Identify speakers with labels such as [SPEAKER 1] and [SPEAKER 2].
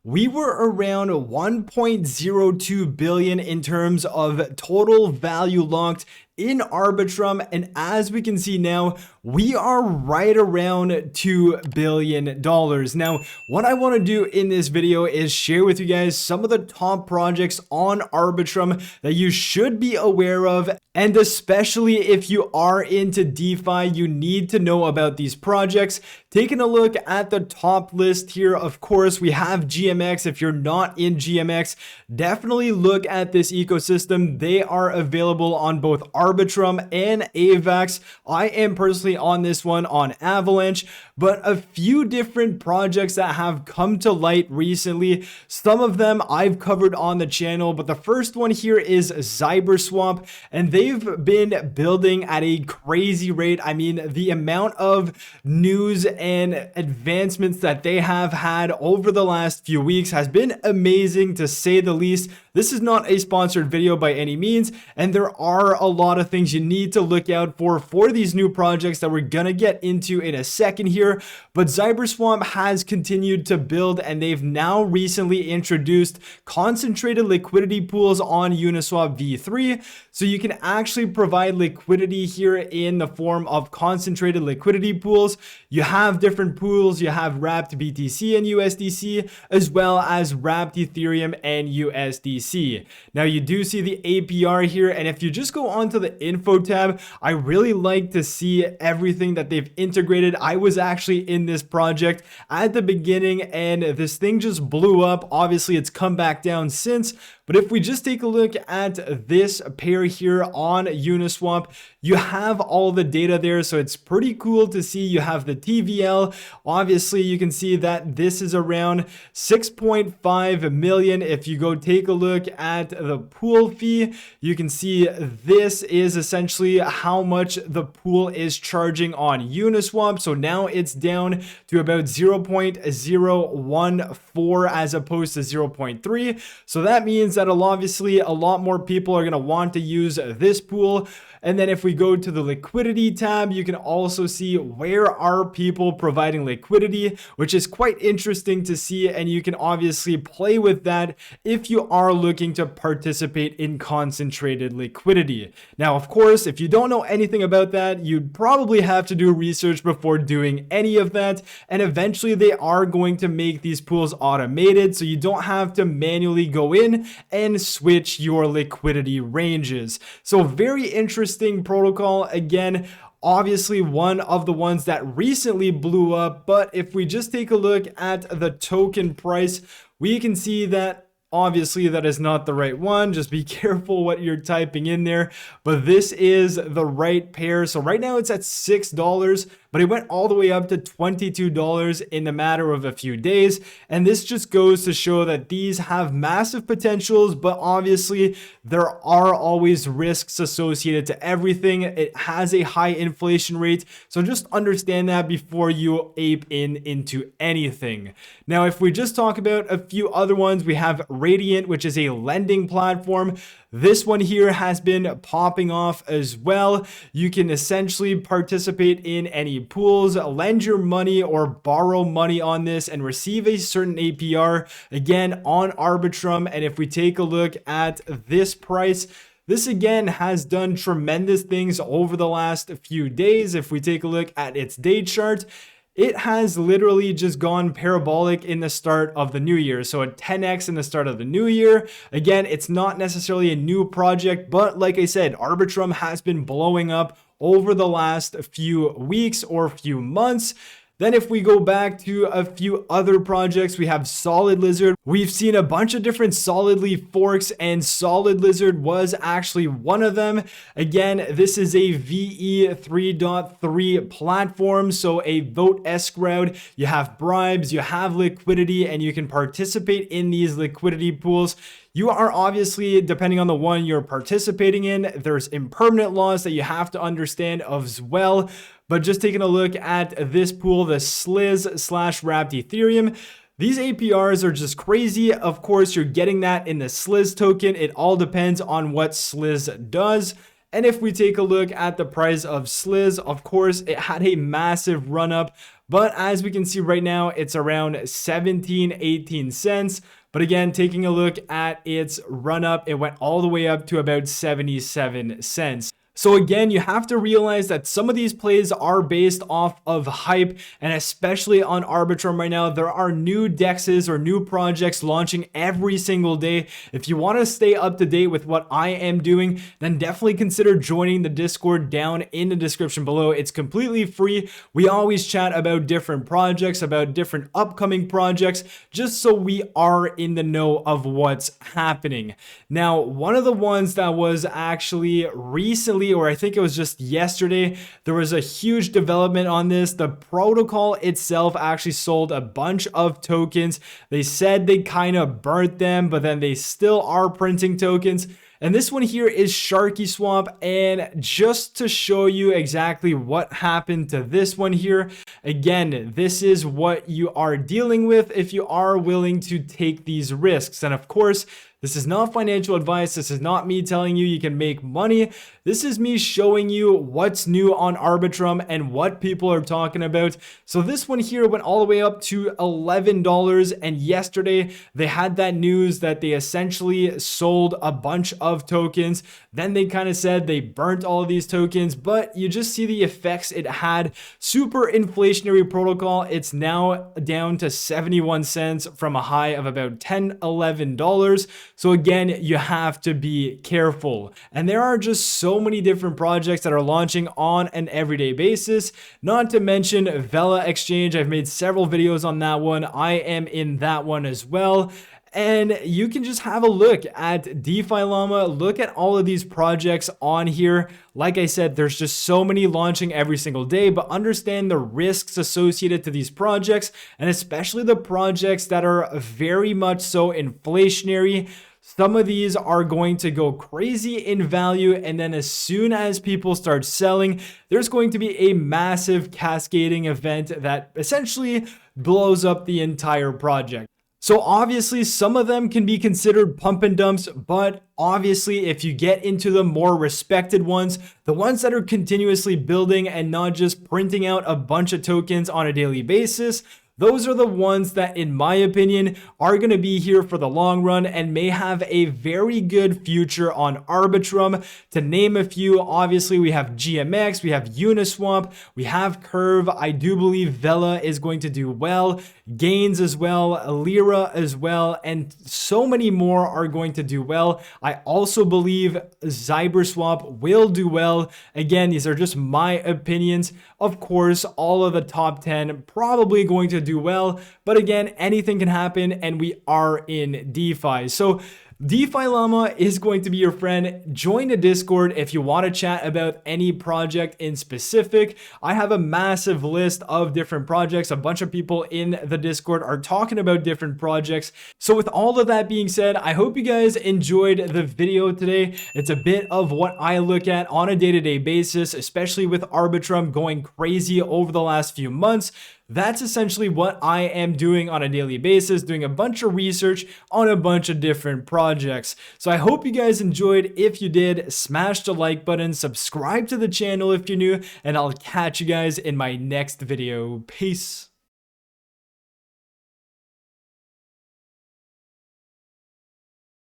[SPEAKER 1] we were around 1.02 billion in terms of total value locked in Arbitrum, and as we can see now, we are right around $2 billion. Now, what I want to do in this video is share with you guys some of the top projects on Arbitrum that you should be aware of, and especially if you are into DeFi, you need to know about these projects. Taking a look at the top list here, of course, we have GMX. If you're not in GMX, definitely look at this ecosystem. They are available on both Arbitrum and AVAX. I am personally on this one on Avalanche, but a few different projects that have come to light recently. Some of them I've covered on the channel, but the first one here is Cyberswap, and they've been building at a crazy rate. I mean, the amount of news and advancements that they have had over the last few weeks has been amazing, to say the least. This is not a sponsored video by any means, and there are a lot of things you need to look out for these new projects that we're gonna get into in a second here. But Cyberswap has continued to build, and they've now recently introduced concentrated liquidity pools on Uniswap v3. So you can actually provide liquidity here in the form of concentrated liquidity pools. You have different pools. You have wrapped BTC and USDC, as well as wrapped Ethereum and USDC. Now you do see the APR here, and if you just go onto the info tab, I really like to see everything that they've integrated. I was actually in this project at the beginning, and this thing just blew up. Obviously, it's come back down since. But if we just take a look at this pair here on Uniswap, you have all the data there. So it's pretty cool to see. You have the TVL. Obviously, you can see that this is around 6.5 million. If you go take a look at the pool fee, you can see this is essentially how much the pool is charging on Uniswap. So now it's down to about 0.014 as opposed to 0.3. So that means that obviously a lot more people are going to want to use this pool. And then if we go to the liquidity tab, you can also see where are people providing liquidity, which is quite interesting to see. And you can obviously play with that if you are looking to participate in concentrated liquidity. Now, of course, if you don't know anything about that, you'd probably have to do research before doing any of that. And eventually they are going to make these pools automated, so you don't have to manually go in and switch your liquidity ranges. So very interesting protocol. Again, obviously one of the ones that recently blew up, but if we just take a look at the token price, we can see that obviously that is not the right one. Just be careful what you're typing in there, but this is the right pair. So right now it's at $6, but it went all the way up to $22 in a matter of a few days. And this just goes to show that these have massive potentials, but obviously there are always risks associated to everything. It has a high inflation rate, so just understand that before you ape into anything. Now, if we just talk about a few other ones, we have Radiant, which is a lending platform. This one here has been popping off as well. You can essentially participate in any pools, lend your money or borrow money on this and receive a certain APR, again on Arbitrum. And if we take a look at this price, this again has done tremendous things over the last few days. If we take a look at its day chart, it has literally just gone parabolic in the start of the new year. So a 10x in the start of the new year. Again, it's not necessarily a new project, but like I said, Arbitrum has been blowing up over the last few weeks or few months. Then if we go back to a few other projects, we have Solid Lizard. We've seen a bunch of different Solid Leaf forks, and Solid Lizard was actually one of them. Again, this is a VE 3.3 platform, so a vote escrow. You have bribes, you have liquidity, and you can participate in these liquidity pools. You are obviously, depending on the one you're participating in, there's impermanent laws that you have to understand as well. But just taking a look at this pool, the Sliz/wrapped Ethereum, these APRs are just crazy. Of course, you're getting that in the Sliz token. It all depends on what Sliz does. And if we take a look at the price of Sliz, of course, it had a massive run up, But as we can see right now, it's around 17, 18 cents. But again, taking a look at its run up, it went all the way up to about 77 cents. So again, you have to realize that some of these plays are based off of hype, and especially on Arbitrum right now, there are new dexes or new projects launching every single day. If you want to stay up to date with what I am doing, then definitely consider joining the Discord down in the description below. It's completely free. We always chat about different projects, about different upcoming projects, just so we are in the know of what's happening. Now, one of the ones that was actually recently, or I think it was just yesterday, there was a huge development on this. The protocol itself actually sold a bunch of tokens. They said they kind of burnt them, but then they still are printing tokens. And this one here is Sharky Swap. And just to show you exactly what happened to this one here, again, this is what you are dealing with if you are willing to take these risks. And of course, this is not financial advice. This is not me telling you you can make money. This is me showing you what's new on Arbitrum and what people are talking about. So this one here went all the way up to $11. And yesterday they had that news that they essentially sold a bunch of tokens. Then they kind of said they burnt all of these tokens, but you just see the effects it had. Super inflationary protocol. It's now down to 71 cents from a high of about $10, $11. So again, you have to be careful. And there are just so many different projects that are launching on an everyday basis. Not to mention Vela Exchange. I've made several videos on that one. I am in that one as well. And you can just have a look at DeFi Llama, look at all of these projects on here. Like I said, there's just so many launching every single day, but understand the risks associated to these projects, and especially the projects that are very much so inflationary. Some of these are going to go crazy in value, and then as soon as people start selling, there's going to be a massive cascading event that essentially blows up the entire project. So obviously some of them can be considered pump and dumps, but obviously if you get into the more respected ones, the ones that are continuously building and not just printing out a bunch of tokens on a daily basis, those are the ones that, in my opinion, are going to be here for the long run and may have a very good future on Arbitrum. To name a few, obviously we have GMX, we have Uniswap, we have Curve. I do believe Vela is going to do well, Gains as well, Lira as well, and so many more are going to do well. I also believe Cyberswap will do well. Again, these are just my opinions. Of course, all of the top 10 probably going to do well, but again, anything can happen and we are in DeFi. So DeFi Llama is going to be your friend. Join the Discord if you want to chat about any project in specific. I have a massive list of different projects. A bunch of people in the Discord are talking about different projects. So with all of that being said, I hope you guys enjoyed the video today. It's a bit of what I look at on a day-to-day basis, especially with Arbitrum going crazy over the last few months. That's essentially what I am doing on a daily basis, doing a bunch of research on a bunch of different projects. So I hope you guys enjoyed. If you did, smash the like button, subscribe to the channel if you're new, and I'll catch you guys in my next video. Peace.